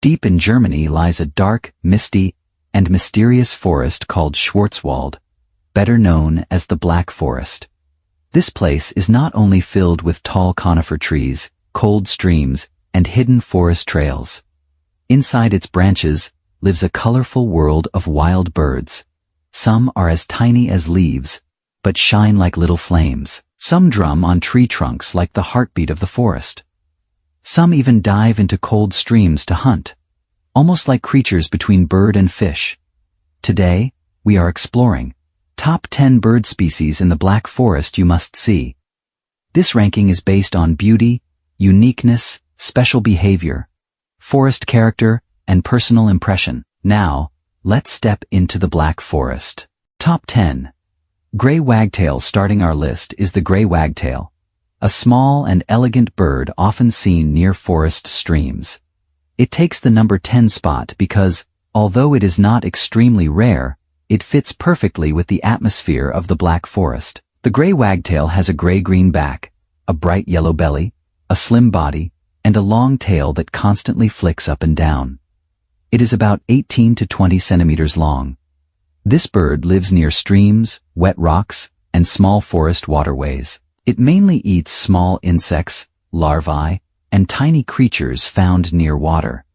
Deep in Germany lies a dark, misty, and mysterious forest called Schwarzwald, better known as the Black Forest. This place is not only filled with tall conifer trees, cold streams, and hidden forest trails. Inside its branches lives a colorful world of wild birds. Some are as tiny as leaves, but shine like little flames. Some drum on tree trunks like the heartbeat of the forest. Some even dive into cold streams to hunt, almost like creatures between bird and fish. Today, we are exploring Top 10 Bird Species in the Black Forest You Must See. This ranking is based on beauty, uniqueness, special behavior, forest character, and personal impression. Now, let's step into the Black Forest. Top 10. Grey Wagtail. Starting our list is the Grey Wagtail, a small and elegant bird often seen near forest streams. It takes the number 10 spot because, although it is not extremely rare, it fits perfectly with the atmosphere of the Black Forest. The Grey Wagtail has a gray-green back, a bright yellow belly, a slim body, and a long tail that constantly flicks up and down. It is about 18 to 20 centimeters long. This bird lives near streams, wet rocks, and small forest waterways. It mainly eats small insects, larvae, and tiny creatures found near water.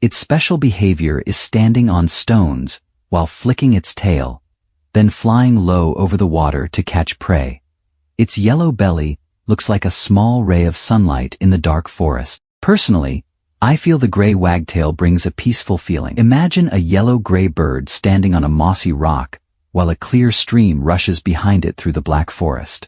Its special behavior is standing on stones while flicking its tail, then flying low over the water to catch prey. Its yellow belly looks like a small ray of sunlight in the dark forest. Personally, I feel the Grey Wagtail brings a peaceful feeling. Imagine a yellow-gray bird standing on a mossy rock while a clear stream rushes behind it through the Black Forest.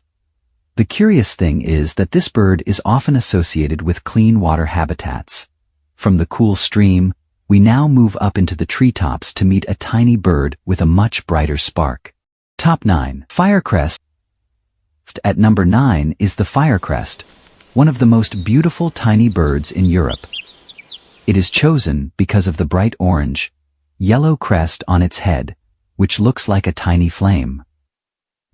The curious thing is that this bird is often associated with clean water habitats. From the cool stream, we now move up into the treetops to meet a tiny bird with a much brighter spark. Top 9. Firecrest. At number 9 is the Firecrest, one of the most beautiful tiny birds in Europe. It is chosen because of the bright orange, yellow crest on its head, which looks like a tiny flame.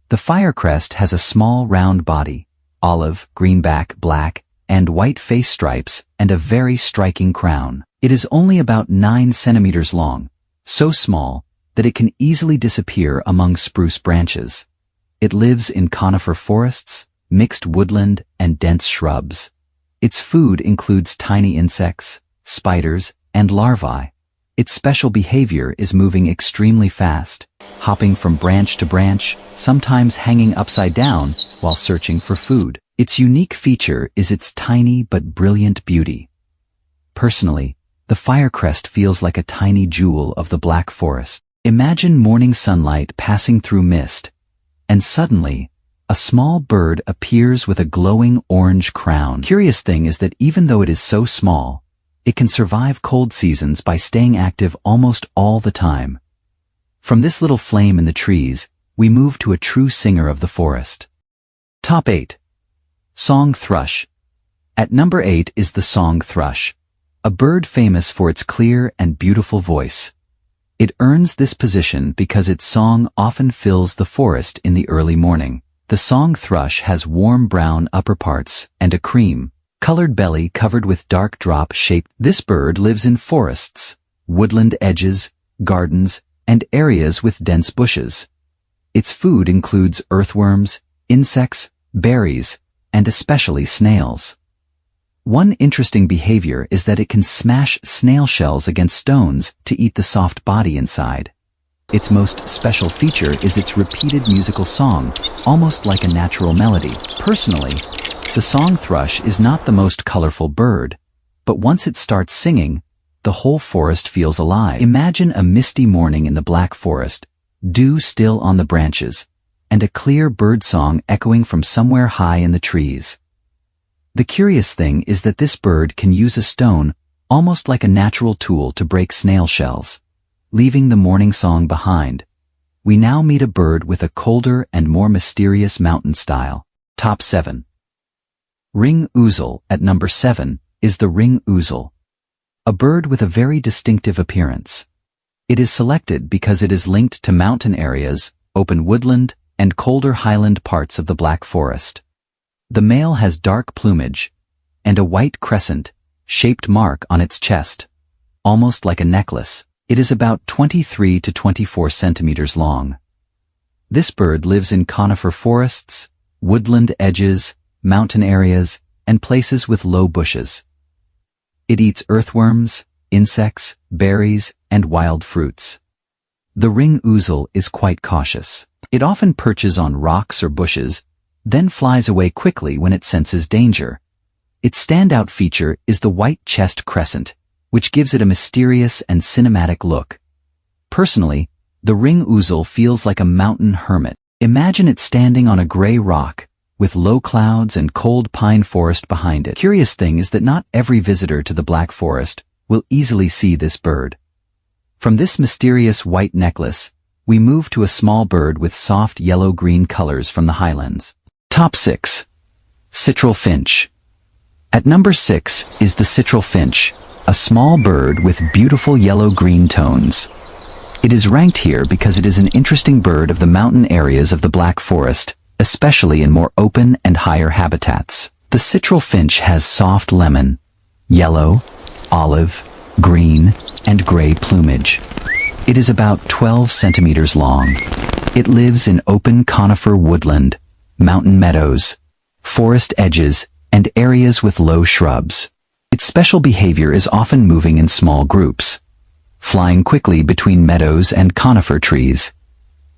The Firecrest has a small round body, olive, greenback, black, and white face stripes, and a very striking crown. It is only about 9 centimeters long, so small that it can easily disappear among spruce branches. It lives in conifer forests, mixed woodland, and dense shrubs. Its food includes tiny insects, spiders, and larvae. Its special behavior is moving extremely fast, hopping from branch to branch, sometimes hanging upside down while searching for food. Its unique feature is its tiny but brilliant beauty. Personally, the Firecrest feels like a tiny jewel of the Black Forest. Imagine morning sunlight passing through mist, and suddenly, a small bird appears with a glowing orange crown. Curious thing is that even though it is so small, it can survive cold seasons by staying active almost all the time. From this little flame in the trees, we move to a true singer of the forest. Top 8. Song Thrush. At number 8 is the Song Thrush, a bird famous for its clear and beautiful voice. It earns this position because its song often fills the forest in the early morning. The Song Thrush has warm brown upperparts and a cream-colored belly covered with dark drop-shaped. This bird lives in forests, woodland edges, gardens, and areas with dense bushes. Its food includes earthworms, insects, berries, and especially snails. One interesting behavior is that it can smash snail shells against stones to eat the soft body inside. Its most special feature is its repeated musical song, almost like a natural melody. Personally, the Song Thrush is not the most colorful bird, but once it starts singing, the whole forest feels alive. Imagine a misty morning in the Black Forest, dew still on the branches, and a clear bird song echoing from somewhere high in the trees. The curious thing is that this bird can use a stone almost like a natural tool to break snail shells. Leaving the morning song behind, we now meet a bird with a colder and more mysterious mountain style. Top 7. Ring Ouzel. At number 7 is the Ring Ouzel, a bird with a very distinctive appearance. It is selected because it is linked to mountain areas, open woodland, and colder highland parts of the Black Forest. The male has dark plumage and a white crescent-shaped mark on its chest. almost like a necklace. It is about 23 to 24 centimeters long. This bird lives in conifer forests, woodland edges, mountain areas, and places with low bushes. It eats earthworms, insects, berries, and wild fruits. The Ring Ouzel is quite cautious. It often perches on rocks or bushes, then flies away quickly when it senses danger. Its standout feature is the white chest crescent, which gives it a mysterious and cinematic look. Personally, the Ring Ouzel feels like a mountain hermit. Imagine it standing on a gray rock, with low clouds and cold pine forest behind it. Curious thing is that not every visitor to the Black Forest will easily see this bird. From this mysterious white necklace, we move to a small bird with soft yellow-green colors from the highlands. Top 6. Citril Finch. At number 6 is the Citril Finch, a small bird with beautiful yellow-green tones. It is ranked here because it is an interesting bird of the mountain areas of the Black Forest, especially in more open and higher habitats. The Citril Finch has soft lemon, yellow, olive, green, and gray plumage. It is about 12 centimeters long. It lives in open conifer woodland, mountain meadows, forest edges, and areas with low shrubs. Its special behavior is often moving in small groups, flying quickly between meadows and conifer trees.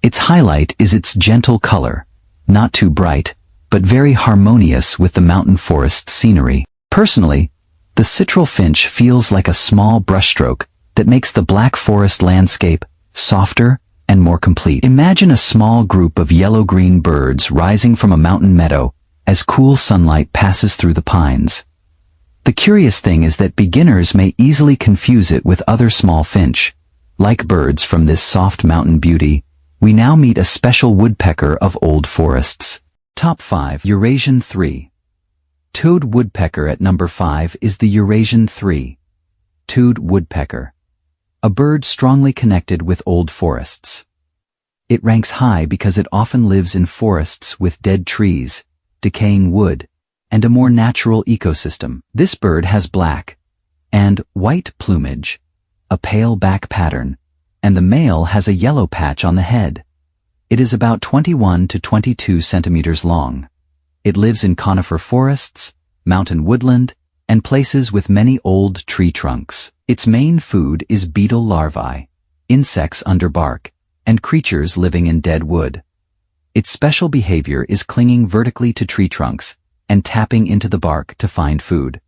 Its highlight is its gentle color, not too bright, but very harmonious with the mountain forest scenery. Personally, the Citril Finch feels like a small brushstroke that makes the Black Forest landscape softer and more complete. Imagine a small group of yellow-green birds rising from a mountain meadow as cool sunlight passes through the pines. The curious thing is that beginners may easily confuse it with other small finch. Like birds from this soft mountain beauty, we now meet a special woodpecker of old forests. Top 5. Eurasian 3. Toed woodpecker. At number 5 is the Eurasian 3. Toed woodpecker, a bird strongly connected with old forests. It ranks high because it often lives in forests with dead trees, decaying wood, and a more natural ecosystem. This bird has black and white plumage, a pale back pattern, and the male has a yellow patch on the head. It is about 21 to 22 centimeters long. It lives in conifer forests, mountain woodland, and places with many old tree trunks. Its main food is beetle larvae, insects under bark, and creatures living in dead wood. Its special behavior is clinging vertically to tree trunks and tapping into the bark to find food.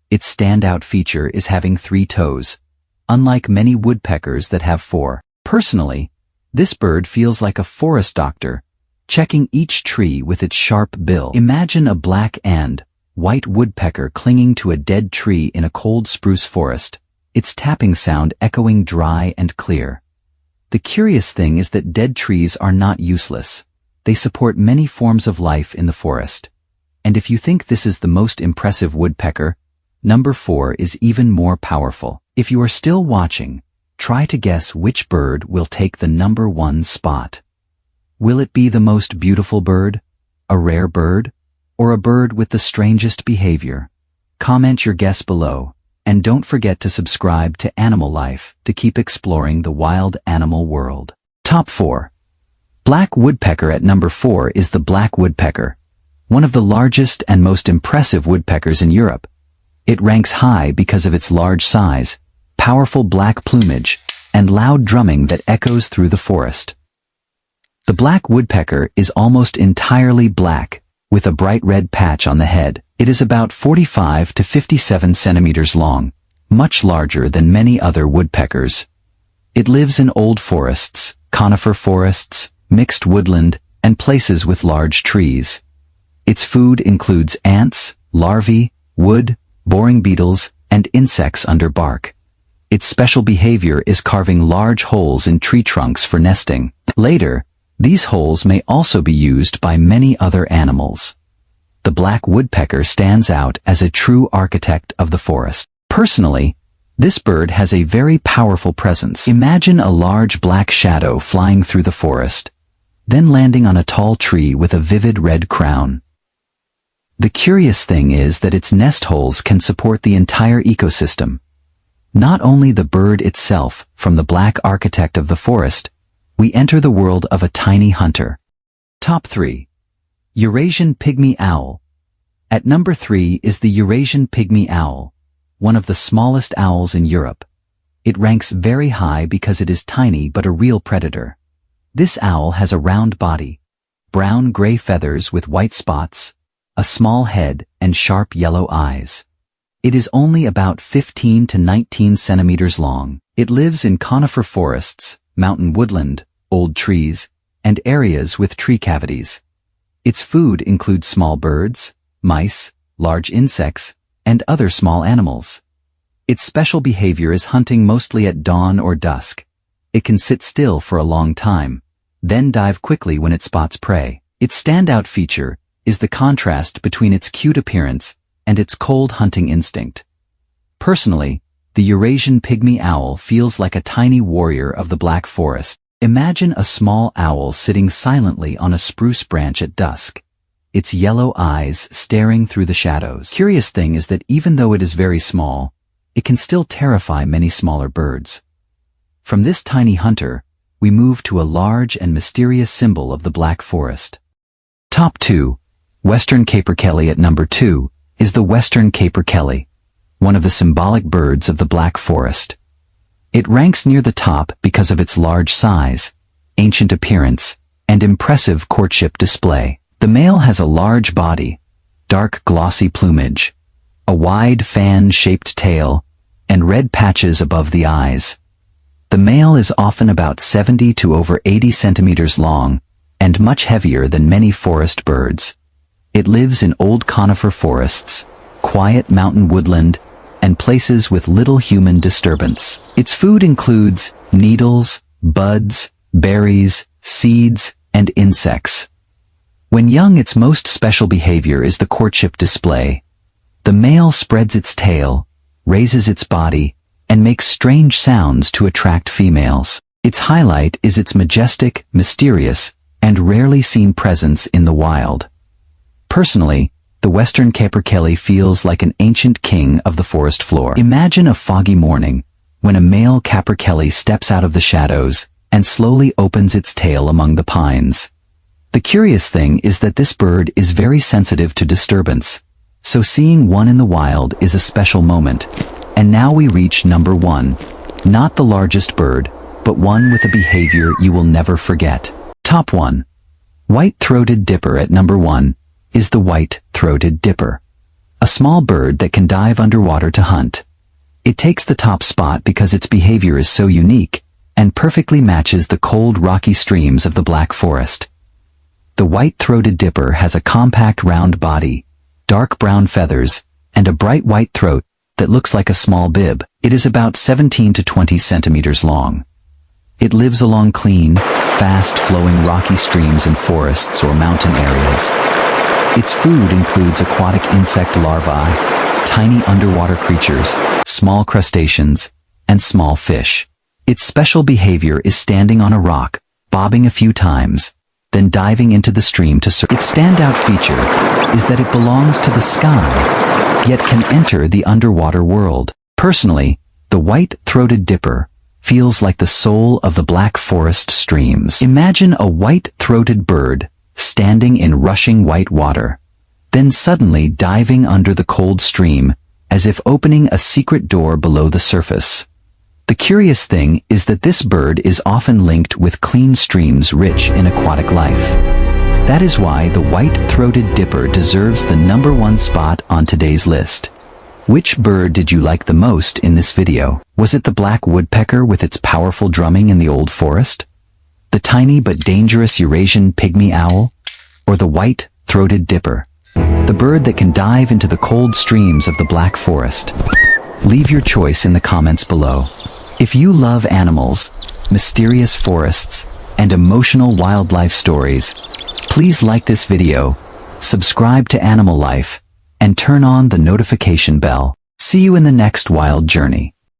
Its standout feature is having 3 toes, unlike many woodpeckers that have 4. Personally, this bird feels like a forest doctor, checking each tree with its sharp bill. Imagine a black and white woodpecker clinging to a dead tree in a cold spruce forest, its tapping sound echoing dry and clear. The curious thing is that dead trees are not useless. They support many forms of life in the forest. And if you think this is the most impressive woodpecker, number 4 is even more powerful. If you are still watching, try to guess which bird will take the number 1 spot. Will it be the most beautiful bird, a rare bird, or a bird with the strangest behavior? Comment your guess below, and don't forget to subscribe to Animal Life to keep exploring the wild animal world. Top 4. Black woodpecker. At number 4 is the black woodpecker, one of the largest and most impressive woodpeckers in Europe. It ranks high because of its large size, powerful black plumage, and loud drumming that echoes through the forest. The black woodpecker is almost entirely black, with a bright red patch on the head. It is about 45 to 57 centimeters long, much larger than many other woodpeckers. It lives in old forests, conifer forests, mixed woodland, and places with large trees. Its food includes ants, larvae, wood, boring beetles, and insects under bark. Its special behavior is carving large holes in tree trunks for nesting. Later, these holes may also be used by many other animals. The black woodpecker stands out as a true architect of the forest. Personally, this bird has a very powerful presence. Imagine a large black shadow flying through the forest, then landing on a tall tree with a vivid red crown. The curious thing is that its nest holes can support the entire ecosystem. Not only the bird itself, from the black architect of the forest, we enter the world of a tiny hunter. Top 3. Eurasian Pygmy Owl. At number 3 is the Eurasian Pygmy Owl, one of the smallest owls in Europe. It ranks very high because it is tiny but a real predator. This owl has a round body, brown-gray feathers with white spots, a small head, and sharp yellow eyes. It is only about 15 to 19 centimeters long. It lives in conifer forests, mountain woodland, old trees, and areas with tree cavities. Its food includes small birds, mice, large insects, and other small animals. Its special behavior is hunting mostly at dawn or dusk. It can sit still for a long time, then dive quickly when it spots prey. Its standout feature is the contrast between its cute appearance and its cold hunting instinct. Personally, the Eurasian Pygmy Owl feels like a tiny warrior of the Black Forest. Imagine a small owl sitting silently on a spruce branch at dusk, its yellow eyes staring through the shadows. Curious thing is that even though it is very small, it can still terrify many smaller birds. From this tiny hunter, we move to a large and mysterious symbol of the Black Forest. Top 2. Western Capercaillie. At number 2 is the Western Capercaillie, one of the symbolic birds of the Black Forest. It ranks near the top because of its large size, ancient appearance, and impressive courtship display. The male has a large body, dark glossy plumage, a wide fan-shaped tail, and red patches above the eyes. The male is often about 70 to over 80 centimeters long and much heavier than many forest birds. It lives in old conifer forests, quiet mountain woodland, and places with little human disturbance. Its food includes needles, buds, berries, seeds, and insects. When young, its most special behavior is the courtship display. The male spreads its tail, raises its body, and makes strange sounds to attract females. Its highlight is its majestic, mysterious, and rarely seen presence in the wild. Personally, the Western Capercaillie feels like an ancient king of the forest floor. Imagine a foggy morning, when a male capercaillie steps out of the shadows and slowly opens its tail among the pines. The curious thing is that this bird is very sensitive to disturbance, so seeing one in the wild is a special moment. And now we reach number 1, not the largest bird, but one with a behavior you will never forget. Top 1. White-throated dipper. At number 1 is the white-throated dipper, a small bird that can dive underwater to hunt. It takes the top spot because its behavior is so unique and perfectly matches the cold rocky streams of the Black Forest. The white-throated dipper has a compact round body, dark brown feathers, and a bright white throat that looks like a small bib. It is about 17 to 20 centimeters long. It lives along clean, fast-flowing rocky streams in forests or mountain areas. Its food includes aquatic insect larvae, tiny underwater creatures, small crustaceans, and small fish. Its special behavior is standing on a rock, bobbing a few times, then diving into the stream to surf. Its standout feature is that it belongs to the sky, yet can enter the underwater world. Personally, the white-throated dipper feels like the soul of the Black Forest streams. Imagine a white-throated bird standing in rushing white water, then suddenly diving under the cold stream, as if opening a secret door below the surface. The curious thing is that this bird is often linked with clean streams rich in aquatic life. That is why the white-throated dipper deserves the number 1 spot on today's list. Which bird did you like the most in this video? Was it the black woodpecker with its powerful drumming in the old forest? The tiny but dangerous Eurasian pygmy owl? Or the white-throated dipper, the bird that can dive into the cold streams of the Black Forest? Leave your choice in the comments below. If you love animals, mysterious forests, and emotional wildlife stories, please like this video, subscribe to Animal Life, and turn on the notification bell. See you in the next wild journey.